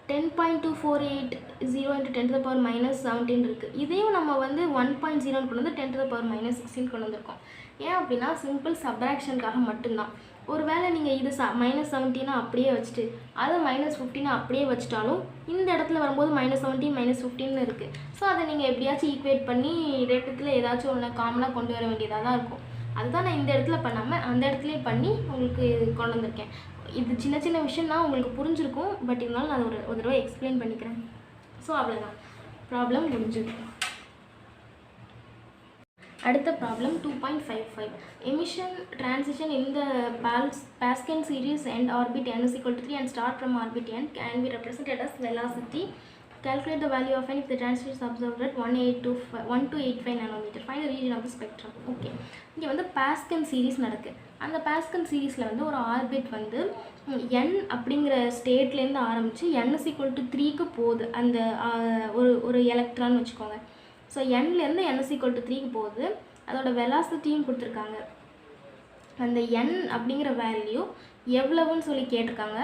10.2480 into 10 to the power -17 இருக்குது. இதையும் நம்ம வந்து 1.0 கொண்டு வந்து 10 to the power -16 கொண்டு வந்திருக்கோம். ஏன் அப்படின்னா சிம்பிள் சப்ராக்ஷனுக்காக மட்டும்தான். ஒரு வேளை நீங்கள் இது -17 அப்படியே வச்சுட்டு அதை -15 அப்படியே வச்சுட்டாலும் இந்த இடத்துல வரும்போது -17 -15 இருக்குது. ஸோ அதை நீங்கள் எப்படியாச்சும் ஈக்குவேட் பண்ணி ரெண்டுத்தில் ஏதாச்சும் ஒன்று காமனாக கொண்டு வர வேண்டியதாக தான் இருக்கும். அதுதான் நான் இந்த இடத்துல பண்ணாமல் அந்த இடத்துலேயே பண்ணி உங்களுக்கு கொண்டு வந்திருக்கேன். இது சின்ன சின்ன விஷயம் தான் உங்களுக்கு புரிஞ்சிருக்கும். பட் இருந்தாலும் நான் ஒரு தடவை எக்ஸ்பிளைன் பண்ணிக்கிறேன். ஸோ அவ்வளோதான், ப்ராப்ளம் முடிஞ்சிருக்கும். அடுத்த problem 2.55 emission transition in the Pascal series end orbit n is equal to 3 and start from orbit n can be represented as velocity. Calculate the value of n if the transition is observed at 1285 nanometer. Find the region of the spectrum. Okay, இங்கே வந்து pascal series நடக்குது. அந்த pascal சீரீஸில் வந்து ஒரு orbit வந்து n அப்படிங்கிற ஸ்டேட்லேருந்து ஆரம்பித்து n is equal to 3க்கு போகுது. அந்த ஒரு எலக்ட்ரான் வச்சுக்கோங்க. ஸோ nலேருந்து n is equal to 3க்கு போகுது. அதோட வெலாசிட்டியும் கொடுத்துருக்காங்க. அந்த n அப்படிங்கிற வேல்யூ எவ்வளவுன்னு சொல்லி கேட்டிருக்காங்க.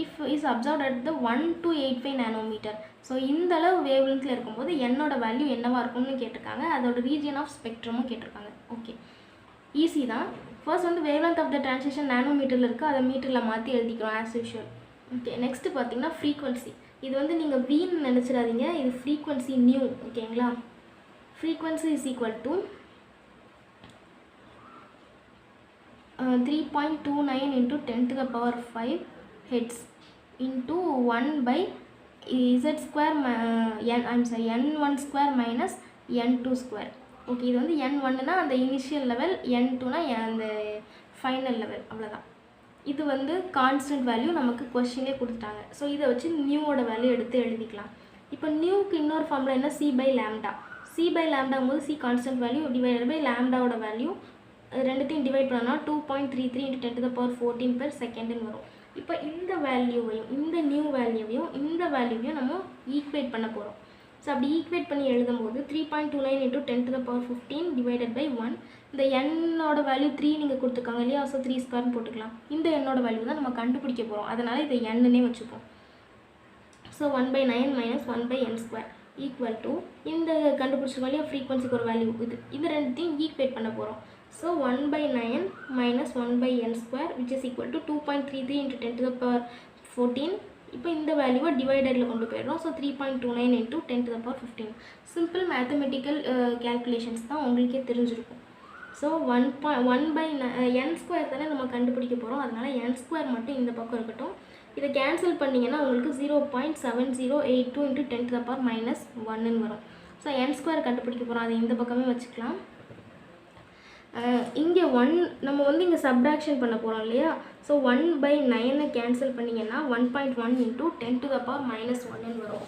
if is observed at the 1285 nanometer. So இந்த அளவு வேவ் லென்த்தில் இருக்கும்போது என்னோட வேல்யூ என்னவாக இருக்கும்னு கேட்டிருக்காங்க. அதோட ரீஜியன் ஆஃப் ஸ்பெக்ட்ரமும் கேட்டிருக்காங்க. ஓகே, ஈஸி தான். ஃபர்ஸ்ட் வந்து wave length of the transition நானோமீட்டரில் இருக்குது, அதை மீட்டரில் மாற்றி எழுதிக்கிறோம் ஆஸ் யூஷுவல். ஓகே, நெக்ஸ்ட்டு பார்த்தீங்கன்னா ஃப்ரீக்வன்சி. இது வந்து நீங்கள் வீன்னு நினச்சிடாதீங்க, இது ஃப்ரீக்வன்சி நியூ. ஓகேங்களா, frequency is equal to 3.29 into 10 to the power 5 heads into 1 by z square n1 square minus n2 square. Okay, இது வந்து n1னா அந்த இனிஷியல் லெவல், n2னா அந்த ஃபைனல் லெவல், அவ்வளோதான். இது வந்து கான்ஸ்டன்ட் வேல்யூ நமக்கு கொஸ்டின்லேயே கொடுத்துட்டாங்க. ஸோ இதை வச்சு நியூவோட வேல்யூ எடுத்து எழுதிக்கலாம். இப்போ நியூக்கு இன்னொரு ஃபார்முலா என்ன, c by lambda. c by lambda c constant value divided by லாம்டாவோட வேல்யூ, ரெண்டுத்தையும் டிவைட் பண்ணோன்னா 2.33 into 10 to the power 14 per secondன்னு வரும். இப்போ இந்த வேல்யூவையும் இந்த நியூ வேல்யூவையும் இந்த வேல்யூவையும் நம்ம ஈக்குவேட் பண்ண போகிறோம். ஸோ அப்படி ஈக்குவேட் பண்ணி எழுதும்போது 3.29 into 10 to the power 15 divided by 1. இந்த என்னோட வேல்யூ 3 நீங்கள் கொடுத்துருக்காங்க இல்லையா, ஸோ 3 ஸ்கொயர்னு போட்டுக்கலாம். இந்த என்னோட வேல்யூ தான் நம்ம கண்டுபிடிக்க போகிறோம், அதனால் இதை என்னன்னே வச்சுப்போம். So 1/9 minus 1/n square equal to இந்த கண்டுபிடிச்ச வேல்யூ ஃப்ரீக்வன்சிக்கு ஒரு வேல்யூ இது ரெண்டுத்தையும் ஈக்குவேட் பண்ண போகிறோம். So 1/9 minus 1/n square which is equal to 2.33 into 10 to the power 14. இப்போ இந்த வேல்யூவை டிவைடரில் கொண்டு போயிடுறோம். So 3.29 into 10 to the power 15. Simple mathematical calculations தான் உங்களுக்கே தெரிஞ்சிருக்கும். ஸோ 1/n ஸ்கொயர் தானே நம்ம கண்டுபிடிக்க போகிறோம், அதனால் n ஸ்கொயர் மட்டும் இந்த பக்கம் இருக்கட்டும். இதை கேன்சல் பண்ணிங்கன்னா உங்களுக்கு 0.7082 into 10 to the power minus 1ன்னு வரும். ஸோ n ஸ்கொயர் கண்டுபிடிக்க போகிறோம், அதை இந்த பக்கமே வச்சுக்கலாம். இங்கே 1 நம்ம வந்து இங்கே சப்ராக்ஷன் பண்ண போகிறோம் இல்லையா, ஸோ 1/9 கேன்சல் பண்ணிங்கன்னா 1.1 into 10 to the power minus 1ன்னு வரும்.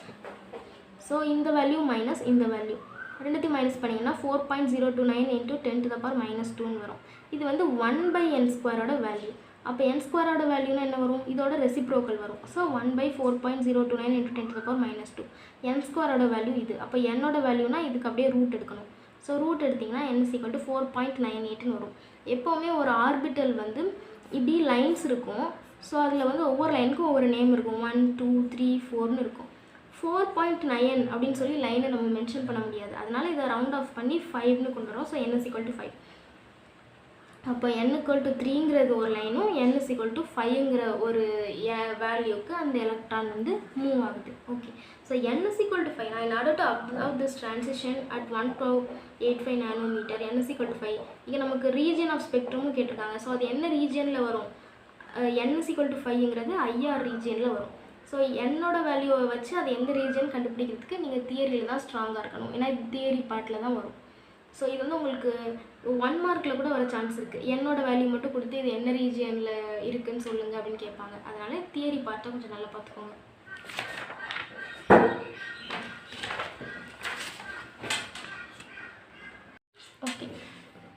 ஸோ இந்த வேல்யூ மைனஸ் இந்த வேல்யூ ரெண்டுத்தையும் மைனஸ் பண்ணிங்கன்னா 4.029 into 10 to the power minus 2ன்னு வரும். இது வந்து 1/n ஸ்கொயரோட வேல்யூ. அப்போ n ஸ்கொயரோட வேல்யூனா என்ன வரும், இதோட ரெசிப்ரோக்கல் வரும். So 1/4.029 into 10 to the power minus 2. n ஸ்கொயரோட வேல்யூ இது. அப்போ என்னோட வேல்யூனா இதுக்கு அப்படியே ரூட் எடுக்கணும். ஸோ ரூட் எடுத்திங்கன்னா n is equal to 4.98ன்னு வரும். எப்போவுமே ஒரு ஆர்பிட்டல் வந்து இப்படி லைன்ஸ் இருக்கும். ஸோ அதில் வந்து ஒவ்வொரு லைனுக்கும் ஒவ்வொரு நேம் இருக்கும், 1 2 3 4ன்னு இருக்கும். 4.9 அப்படின்னு சொல்லி லைனை நம்ம மென்ஷன் பண்ண முடியாது, அதனால் இதை ரவுண்ட் ஆஃப் பண்ணி 5ன்னு கொண்டு வரோம். So n is equal to 5. அப்போ n equal to 3ங்கிறது ஒரு லைனும் n is equal to 5ங்கிற ஒரு வேல்யூக்கு அந்த எலக்ட்ரான் வந்து மூவ் ஆகுது. Okay, so n is equal to 5. In order to observe this transition at 1285 nanometer, n is equal to 5. இங்கே நமக்கு region of ஸ்பெக்ட்ரமும் கேட்டிருக்காங்க. ஸோ அது என்ன ரீஜியனில் வரும், n is equal to 5ங்கிறது IR ரீஜியனில் வரும். ஸோ என்னோட வேல்யூவை வச்சு அது எந்த ரீஜியன் கண்டுபிடிக்கிறதுக்கு நீங்கள் தியரியில் தான் ஸ்ட்ராங்காக இருக்கணும், ஏன்னா இது தியரி பார்ட்டில் தான் வரும். ஸோ இது வந்து உங்களுக்கு 1 மார்க்கில் கூட வர சான்ஸ் இருக்குது. என்னோட வேல்யூ மட்டும் கொடுத்து இது என்ன ரீஜியனில் இருக்குதுன்னு சொல்லுங்கள் அப்படின்னு கேட்பாங்க. அதனால் தியரி பார்ட்டை கொஞ்சம் நல்லா பார்த்துக்கோங்க. Okay,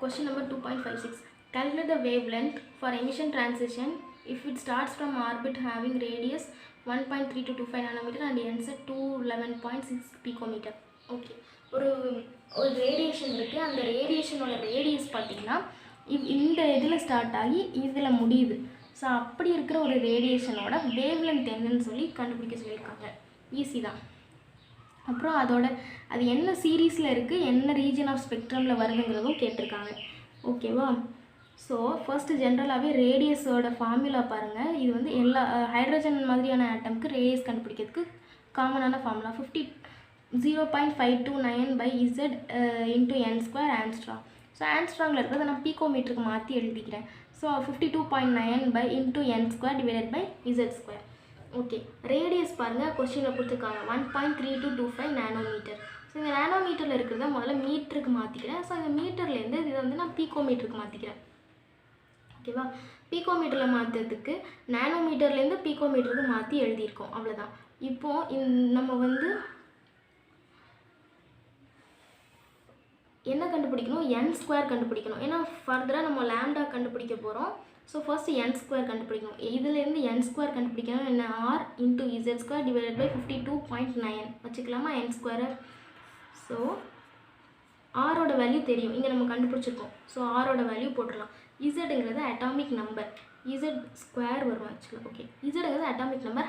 question number 2.56. Calculate the wavelength for emission transition if it starts from orbit having radius 1.3225 nanometer and ends at 211.6 picometer. Okay, ஒரு ரேடியேஷன் இருக்குது. அந்த ரேடியேஷனோட ரேடியஸ் பார்த்திங்கன்னா இந்த இதில் ஸ்டார்ட் ஆகி இதில் முடியுது. ஸோ அப்படி இருக்கிற ஒரு ரேடியேஷனோட வேவ்லென்த் என்னன்னு சொல்லி கண்டுபிடிக்க சொல்லியிருக்காங்க. ஈஸி தான். அப்புறம் அது என்ன சீரீஸில் இருக்குது, என்ன ரீஜன் ஆஃப் ஸ்பெக்ட்ரமில் வருதுங்கிறதும் கேட்டிருக்காங்க. ஓகேவா, ஸோ ஃபர்ஸ்ட்டு ஜென்ரலாகவே ரேடியஸோட ஃபார்முலா பாருங்கள். இது வந்து எல்லா ஹைட்ரஜன் மாதிரியான ஆட்டம்க்கு ரேடியஸ் கண்டுபிடிக்கிறதுக்கு காமனான formula 0.529/z into n square angstrom. So ஆங்ஸ்ட்ராங்கில் இருக்கிறத நான் பீகோமீட்டருக்கு மாற்றி எழுதிக்கிறேன். So 52.9 into n square divided by z square. Okay, radius பாருங்கள் கொஸ்டினில் கொடுத்துருக்காங்க 1.3225 நானோமீட்டர். ஸோ இந்த நேனோமீட்டரில் இருக்கிறத முதல்ல மீட்டருக்கு மாற்றிக்கிறேன். ஸோ இந்த மீட்டர்லேருந்து இதை வந்து நான் பீக்கோமீட்டருக்கு மாற்றிக்கிறேன். ஓகேவா? பீக்கோமீட்டரில் மாற்றுறதுக்கு நேனோமீட்டர்லேருந்து பீக்கோமீட்டருக்கு மாற்றி எழுதியிருக்கோம், அவ்வளோதான். இப்போது நம்ம வந்து என்ன கண்டுபிடிக்கணும்? n² கண்டுபிடிக்கணும். ஏன்னா ஃபர்தராக நம்ம லாம்டா கண்டுபிடிக்க போகிறோம். ஸோ ஃபர்ஸ்ட்டு n² கண்டுபிடிக்கணும். இதுலேருந்து n² கண்டுபிடிக்கணும். என்ன? r into z² divided by 52.9 வச்சுக்கலாமா n². ஸோ ஆரோட வேல்யூ தெரியும், இங்கே நம்ம கண்டுபிடிச்சிருக்கோம். ஸோ ஆரோட வேல்யூ போட்டுடலாம். இசட்டுங்கிறது அட்டாமிக் நம்பர், z² வரும் ஆக்சுவலாக. ஓகே, இசட்டுங்கிறது அட்டாமிக் நம்பர்.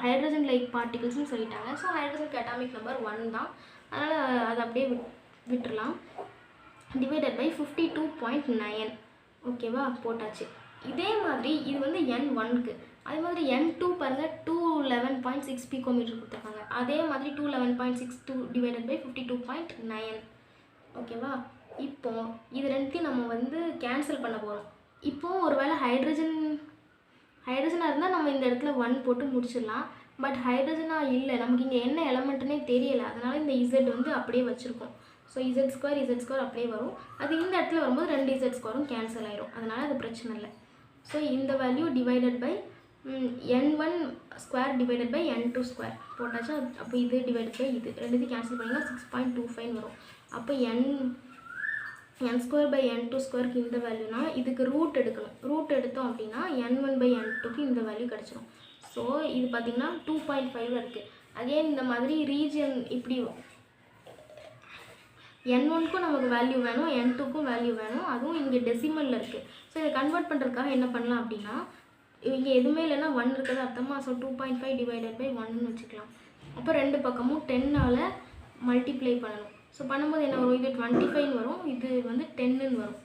ஹைட்ரஜன் லைக் பார்ட்டிகல்ஸ்னு சொல்லிட்டாங்க. ஸோ ஹைட்ரஜனுக்கு அட்டாமிக் நம்பர் 1 தான். அதனால் அதை அப்படியே விட்டுடலாம். Divided by 52.9. ஓகேவா? போட்டாச்சு. இதே மாதிரி இது வந்து n1க்கு. அதே மாதிரி n2 பாருங்கள் 211.6 பீக்கோமீட்டர் கொடுத்துருக்காங்க. அதே மாதிரி 211.62 டிவைடட் பை 52.9. ஓகேவா? இப்போ இது ரெண்டுத்தையும் நம்ம வந்து கேன்சல் பண்ண போகிறோம். இப்போது ஒரு வேளை ஹைட்ரஜனாக இருந்தால் நம்ம இந்த இடத்துல 1 போட்டு முடிச்சிடலாம். பட் ஹைட்ரஜனாக இல்லை, நமக்கு இங்கே என்ன எலமெண்ட்டுனே தெரியலை. அதனால் இந்த z வந்து அப்படியே வச்சுருக்கோம். ஸோ z² அப்படியே வரும். அது இந்த இடத்துல வரும்போது 2 z² கேன்சல் ஆயிரும். அதனால் அது பிரச்சனை இல்லை. ஸோ இந்த value divided by n1² divided by n2² போட்டாச்சா? அப்போ இது டிவைடட் பை இது ரெண்டுத்தையும் கேன்சல் பண்ணிங்கன்னா 6.25 வரும். அப்போ n² பை n2²க்கு இந்த வேல்யூனா இதுக்கு ரூட் எடுக்கணும். ரூட் எடுத்தோம் அப்படின்னா n1 பை n2க்கு இந்த வேல்யூ கிடச்சிரும். ஸோ இது பார்த்திங்கன்னா 2.5 இருக்குது. அகெயின் இந்த மாதிரி ரீஜியன் இப்படி n1க்கும் நமக்கு வேல்யூ வேணும், n2க்கும் வேல்யூ வேணும். அதுவும் இங்கே டெசிமலில் இருக்குது. ஸோ இதை கன்வெர்ட் பண்ணுறதுக்காக என்ன பண்ணலாம் அப்படின்னா, இங்கே எதுவுமே இல்லைன்னா 1 இருக்கிறது அர்த்தமா. ஸோ 2.5 டிவைடட் பை 1ன்னு வச்சுக்கலாம். அப்போ ரெண்டு பக்கமும் 10ஆல் மல்டிப்ளை பண்ணணும். ஸோ பண்ணும்போது என்ன வரும்? இது 25 வரும், இது வந்து 10ன்னு வரும்.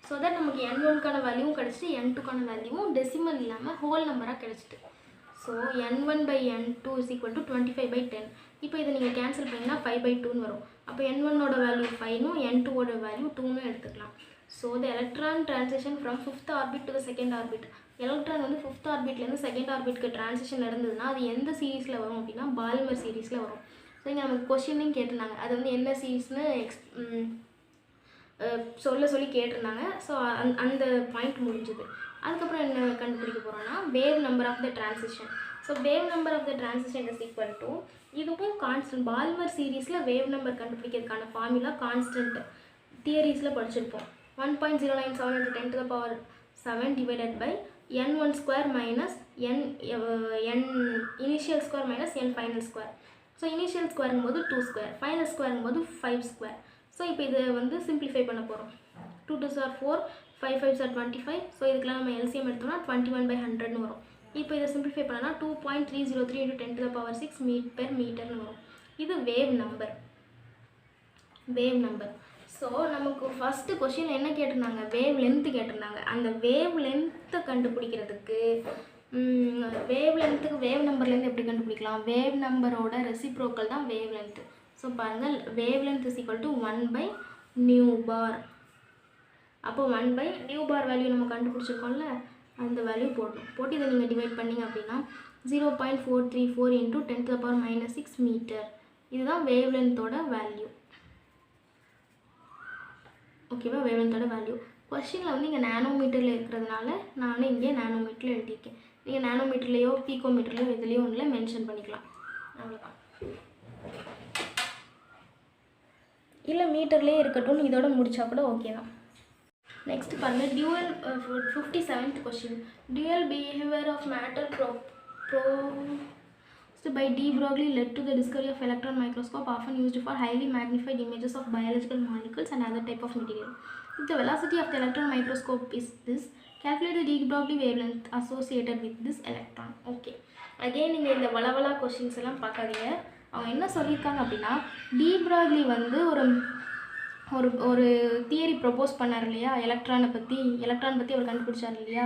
ஸோ தட் நமக்கு n1க்கான வேல்யூவும் கிடச்சிட்டு n2க்கான வேல்யூவும் டெசிமல் இல்லாமல் ஹோல் நம்பராக கிடச்சிட்டு. So n1 by n2 is equal to 25 by 10. இப்போ இதை நீங்கள் கேன்சல் பண்ணிங்கன்னா 5 by 2ன்னு வரும். அப்போ n1ஓட வேல்யூ 5னும் n2ஓட வேல்யூ 2ன்னு எடுத்துக்கலாம். So the electron transition from 5th orbit to the 2nd orbit. Electron வந்து 5th ஆர்பிட்லேருந்து 2nd ஆர்பிட்க்கு ட்ரான்சிஷன் நடந்ததுன்னா அது எந்த சீரீஸில் வரும் அப்படின்னா பால்மர் சீரீஸில் வரும். ஸோ இங்கே நமக்கு கொஸ்டினையும் கேட்டிருந்தாங்க, அது வந்து என்ன சீரீஸ்னு சொல்லி கேட்டிருந்தாங்க. ஸோ அந்த பாயிண்ட் முடிஞ்சுது. அதுக்கப்புறம் என்ன கண்டுபிடிக்க போகிறோன்னா wave number of the transition. So wave number of the transition is equal to, இதுவும் கான்ஸ்டன்ட். பால்மர் சீரீஸில் வேவ் நம்பர் கண்டுபிடிக்கிறதுக்கான ஃபார்முலா கான்ஸ்டன்ட் தியரிஸில் படிச்சிருப்போம். 1.097 × 10⁻7 divided by n1² minus n initial square minus n final square. So initial ஸ்கொயருங்கும்போது 2², final ஸ்கொயருங்கும்போது 5². So இப்போ இதை வந்து சிம்பிளிஃபை பண்ண போகிறோம். 2 2s are 4, 5 5s are 25. So இதுக்கெல்லாம் நம்ம எல்சிஎம் எடுத்தோம்னா 21/100ன்னு வரும். இப்போ இதை சிம்பிளிஃபை பண்ணனா 2.303 × 10⁻6 மீட்டர்னு வரும். இது வேவ் நம்பர். ஸோ நமக்கு ஃபஸ்ட்டு கொஷின் என்ன கேட்டிருந்தாங்க? வேவ் லென்த்து கேட்டிருந்தாங்க. அந்த வேவ் லென்த்தை கண்டுபிடிக்கிறதுக்கு வேவ் நம்பர்லேருந்து எப்படி கண்டுபிடிக்கலாம்? வேவ் நம்பரோட ரெசிப்ரோக்கல் தான் வேவ் லென்த்து. ஸோ பாருங்கள், wavelength is equal to 1/ν⁻. அப்போ 1/ν⁻ வேல்யூ நம்ம கண்டுபிடிச்சிருக்கோம்ல, அந்த வேல்யூ போட்டு இதை நீங்கள் டிவைட் பண்ணிங்க அப்படின்னா 0.434 × 10⁻6 மீட்டர். இதுதான் வேவ் லென்த்தோட வேல்யூ. ஓகேவா? வேவ் லென்த்தோட வேல்யூ கொஸ்டினில் வந்து இங்கே நேனோமீட்டரில் இருக்கிறதுனால நான் இங்கே நேனோமீட்டரில் எழுதியிருக்கேன். நீங்கள் நேனோமீட்டர்லேயோ பீக்கோமீட்டர்லையோ எதுலேயோ ஒன்றில் மென்ஷன் பண்ணிக்கலாம். அவ்வளோதான். இல்லை மீட்டர்லேயே இருக்கட்டும், இதோட முடித்தா கூட ஓகே தான். நெக்ஸ்ட் பாருங்கள், dual 57th question. Dual behaviour of matter proposed by de Broglie led to the discovery of electron microscope, often used for highly magnified images of biological molecules and other type of material. If the velocity of the electron microscope is this, calculate the de Broglie wavelength associated with this electron. Okay, again நீங்கள் இந்த வளவலா questions எல்லாம் பார்க்காதீங்க. அவங்க என்ன சொல்லியிருக்காங்க அப்படின்னா, de Broglie வந்து ஒரு தியரி ப்ரப்போஸ் பண்ணார் இல்லையா, எலக்ட்ரான் பற்றி அவர் கண்டுபிடிச்சார் இல்லையா,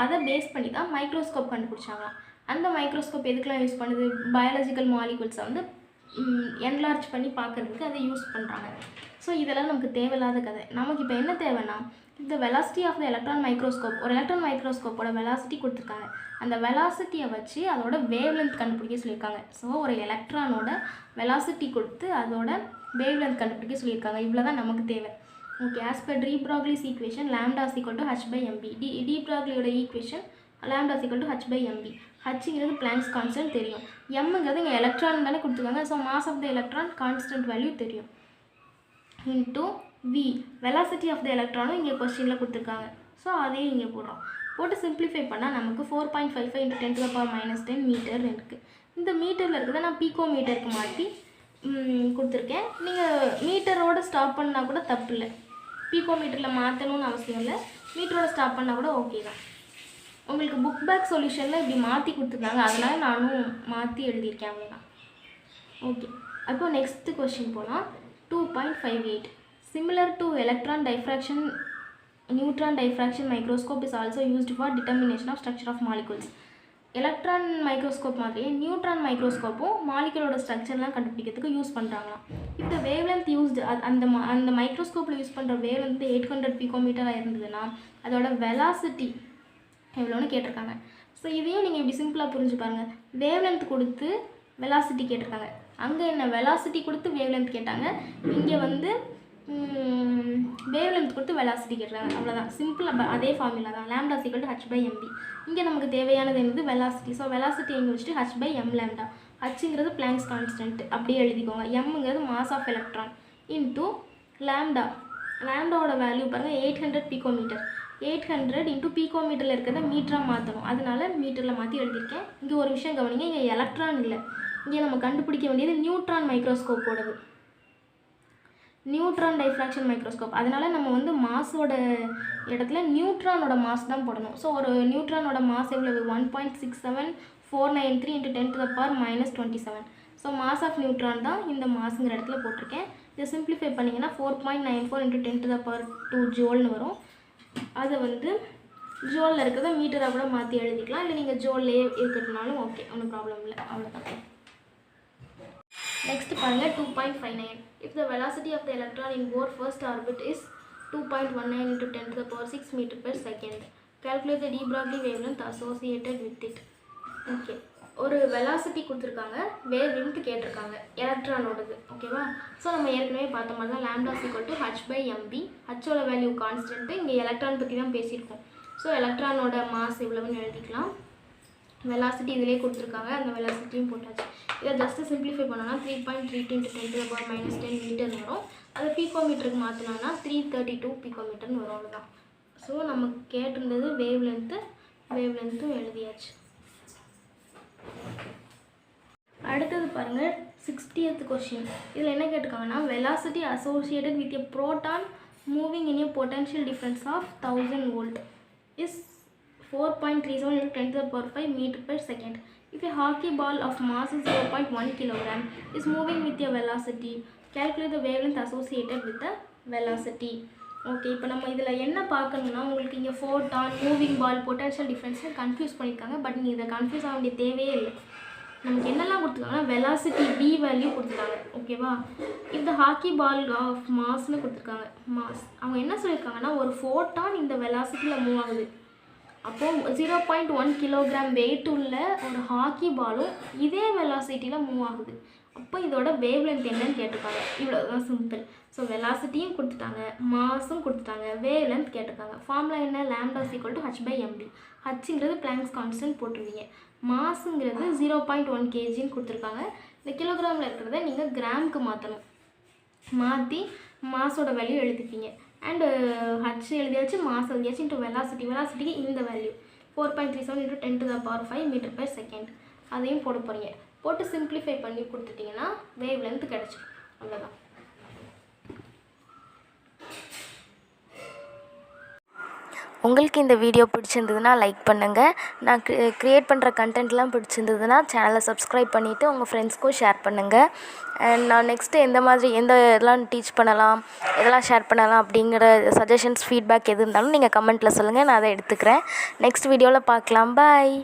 அதை பேஸ் பண்ணி தான் மைக்ரோஸ்கோப் கண்டுபிடிச்சாங்க. அந்த மைக்ரோஸ்கோப் எதுக்கெலாம் யூஸ் பண்ணுது? பயாலஜிக்கல் மாலிகுல்ஸை வந்து என்லார்ஜ் பண்ணி பார்க்குறதுக்கு அதை யூஸ் பண்ணுறாங்க. ஸோ இதெல்லாம் நமக்கு தேவையில்லாத கதை. நமக்கு இப்போ என்ன தேவைன்னா, இந்த velocity of the electron microscope, ஒரு எலக்ட்ரான் மைக்ரோஸ்கோப்போட வெலாசிட்டி கொடுத்துருக்காங்க. அந்த வெலாசிட்டியை வச்சு அதோட வேவ் லென்த் கண்டுபிடிக்க சொல்லியிருக்காங்க. ஸோ ஒரு எலக்ட்ரானோட வெலாசிட்டி கொடுத்து அதோட வேவ் லென்த் கண்டுபிடிக்க சொல்லியிருக்காங்க. இவ்வளோ தான் நமக்கு தேவை. Okay, as per de Broglie's equation lambda is equal to h/mv. De ப்ராக்லியோட equation lambda is equal to h/mv. ஹச்சுங்கிறது பிளாங்க்ஸ் கான்ஸ்டன்ட் தெரியும். எம்ங்கிறது இங்கே எலக்ட்ரான் தானே கொடுத்துருக்காங்க. So mass of the electron constant value தெரியும். Into v, velocity of the எலக்ட்ரானும் இங்கே கொஸ்டினில் கொடுத்துருக்காங்க. ஸோ அதையும் இங்கே போடுறோம். போட்டு சிம்பிளிஃபை பண்ணால் நமக்கு 4.55 × 10⁻⁻10 மீட்டர் இருக்குது. இந்த மீட்டரில் இருக்கிறத நான் பீக்கோ மீட்டருக்கு மாற்றி கொடுத்துருக்கேன். நீங்கள் மீட்டரோடு ஸ்டாப் பண்ணால் கூட தப்பு இல்லை. பீக்கோ மீட்டரில் மாற்றணும்னு அவசியம் இல்லை. மீட்டரோட ஸ்டாப் பண்ணால் கூட ஓகே தான். உங்களுக்கு புக் பேக் சொல்யூஷனில் இப்படி மாற்றி கொடுத்துருக்காங்க, அதனால் நானும் மாற்றி எழுதியிருக்கேன், அவ்வளோதான். ஓகே, அப்போ நெக்ஸ்ட்டு கொஸ்டின் போனால் 2.58. Similar to electron diffraction, neutron diffraction microscope is also used for determination of structure of molecules. Electron microscope மாதிரியே நியூட்ரான் மைக்ரோஸ்கோப்பும் மாலிகுலோட ஸ்ட்ரக்சர்லாம் கண்டுபிடிக்கிறதுக்கு யூஸ் பண்ணுறாங்களாம். இந்த வேவ் லென்த் யூஸ்டு அந்த மைக்ரோஸ்கோப்பில் யூஸ் பண்ணுற வேவ் லென்த் 800 பிகோமீட்டராக இருந்ததுன்னா அதோட வெலாசிட்டி எவ்வளோன்னு கேட்டிருக்காங்க. ஸோ இதையும் நீங்கள் இப்படி சிம்பிளாக புரிஞ்சு பாருங்கள். வேவ் லென்த் கொடுத்து வெலாசிட்டி கேட்டிருக்காங்க. அங்கே என்ன வெலாசிட்டி கொடுத்து வேவ் லென்த் கேட்டாங்க, இங்கே வந்து வேவ் லென்த் கொடுத்து வெலாசிட்டி கேட்டுறாங்க. அவ்வளோதான், சிம்பிளாக அதே ஃபார்முலா தான். Lambda is equal to h/mv. இங்கே நமக்கு தேவையானது என்னது வெலாசிட்டி. ஸோ வெலாசிட்டி எங்கே வச்சுட்டு h/m லாம்டா. ஹச்சுங்கிறது பிளாங்க்ஸ் கான்ஸ்டன்ட் அப்படியே எழுதிக்கோங்க. எம்ங்கிறது mass of electron into lambda. லாம்டாவோட வேல்யூ பாருங்கள் 800 பிகோமீட்டர். 800 இன்டூ பிகோமீட்டரில் இருக்கிறத மீட்டராக மாற்றணும், அதனால மீட்டரில் மாற்றி எழுதியிருக்கேன். இங்கே ஒரு விஷயம் கவனிங்க, இங்கே எலக்ட்ரான் இல்லை, இங்கே நம்ம கண்டுபிடிக்க வேண்டியது நியூட்ரான் மைக்ரோஸ்கோப்போடது, நியூட்ரான் டைஃப்ராக்ஷன் மைக்ரோஸ்கோப். அதனால் நம்ம வந்து மாஸோட இடத்துல நியூட்ரானோட மாஸ் தான் போடணும். ஸோ ஒரு நியூட்ரானோட மாஸ் எவ்வளவு? 1.67493 × 10⁻⁻27. ஸோ மாஸ் ஆஃப் நியூட்ரான் தான் இந்த மாஸுங்கிற இடத்துல போட்டிருக்கேன். இதை சிம்பிளிஃபை பண்ணிங்கன்னா 4.94 × 10⁻2 ஜோல்னு வரும். அதை வந்து ஜோலில் இருக்கிறத மீட்டராக கூட மாற்றி எழுதிக்கலாம், இல்லை நீங்கள் ஜோல்லையே இருக்கிறதுனாலும் ஓகே, ஒன்றும் ப்ராப்ளம் இல்லை. அவ்வளோதான். Next பாருங்க 2.59. If the velocity of the electron in Bohr first orbit is 2.19 × 10⁶ meter per second, calculate the de Broglie wavelength associated with it. Okay, ஒரு வெலாசிட்டி கொடுத்துருக்காங்க, வேவ் லென்த் கேட்டிருக்காங்க எலக்ட்ரானோடது. ஓகேவா? ஸோ நம்ம ஏற்கனவே பார்த்த மாதிரி தான் lambda is equal to h/mv. ஹச்சோட வேல்யூ கான்ஸ்டன்ட்டு. இங்கே எலக்ட்ரான் பற்றி தான் பேசியிருக்கோம். ஸோ எலக்ட்ரானோட மாஸ் இவ்வளவுன்னு எழுதிக்கலாம். வெலாசிட்டி இதிலே கொடுத்துருக்காங்க, அந்த வெலாசிட்டியும் போட்டாச்சு. இதை ஜஸ்ட்டு சிம்பிளிஃபை பண்ணோன்னா 3.32 × 10⁻⁻10 மீட்டர் வரும். அதை பீக்கோமீட்டருக்கு மாற்றினோன்னா 332 பிகோமீட்டர்னு வரும். அவ்வளோதான். ஸோ நமக்கு கேட்டிருந்தது வேவ் லென்த்தும் எழுதியாச்சு. அடுத்தது பாருங்கள் 60th கொஸ்டின். இதில் என்ன கேட்டிருக்காங்கன்னா, velocity associated with a proton moving in a potential difference of 1000 volt is 4.37 × 10⁵ meter per second. If a hockey ball of mass is 0.1 kg is moving with a velocity, calculate the wavelength associated with the velocity. Okay, இப்போ நம்ம இதில் என்ன பார்க்கணும்னா, உங்களுக்கு இங்கே photon, moving பால், potential டிஃப்ரென்ஸை confuse பண்ணியிருக்காங்க. But நீங்கள் இதை கன்ஃபியூஸ் ஆக வேண்டிய தேவையே இல்லை. நமக்கு என்னெல்லாம் கொடுத்துருக்காங்கன்னா, வெலாசிட்டி v வேல்யூ கொடுத்துருக்காங்க. ஓகேவா? இந்த ஹாக்கி பால் ஆஃப் மாஸ்ன்னு கொடுத்துருக்காங்க. மாஸ் அவங்க என்ன சொல்லியிருக்காங்கன்னா, ஒரு ஃபோட்டான் இந்த வெலாசிட்டியில் மூவ் ஆகுது. அப்போது 0.1 கிலோகிராம் வெயிட் உள்ள ஒரு ஹாக்கி பாலும் இதே வெலாசிட்டியில் மூவ் ஆகுது. அப்போ இதோட வேவ் லென்த் என்னன்னு கேட்டிருக்காங்க. இவ்வளோ தான் சிம்பிள். ஸோ வெலாசிட்டியும் கொடுத்துட்டாங்க, மாஸும் கொடுத்துட்டாங்க, வேவ் லென்த் கேட்டிருக்காங்க. ஃபார்முலா என்ன? Lambda is equal to h/mv. ஹச்சுங்கிறது பிளாங்க்ஸ் கான்ஸ்டன்ட் போட்டுருவீங்க. மாஸுங்கிறது 0.1 kgன்னு கொடுத்துருக்காங்க. இந்த கிலோகிராமில் இருக்கிறத நீங்கள் கிராமுக்கு மாற்றணும். மாற்றி மாஸோட வேல்யூ எழுதிப்பீங்க. அண்டு ஹச் எழுதியாச்சு, மாஸ் எழுதியாச்சு, இன்ட்டு வெலாசிட்டிக்கு இந்த வேல்யூ 4.37 × 10⁵ மீட்டர் per செகண்ட். அதையும் போட போகிறீங்க. போட்டு சிம்பிளிஃபை பண்ணி கொடுத்துட்டிங்கன்னா வேவ் லென்த் கிடச்சிடும். அவ்வளோதான். உங்களுக்கு இந்த வீடியோ பிடிச்சிருந்ததுன்னா லைக் பண்ணுங்கள். நான் க்ரியேட் பண்ணுற கண்டென்ட்லாம் பிடிச்சிருந்ததுன்னா சேனலை சப்ஸ்கிரைப் பண்ணிவிட்டு உங்கள் ஃப்ரெண்ட்ஸ்க்கும் ஷேர் பண்ணுங்கள். அண்ட் நான் நெக்ஸ்ட்டு எந்த இதெல்லாம் டீச் பண்ணலாம், எதெல்லாம் ஷேர் பண்ணலாம் அப்படிங்கிற சஜஷன்ஸ், ஃபீட்பேக் எது இருந்தாலும் நீங்கள் கமெண்ட்டில் சொல்லுங்கள், நான் அதை எடுத்துக்கிறேன். நெக்ஸ்ட் வீடியோவில் பார்க்கலாம். பாய்.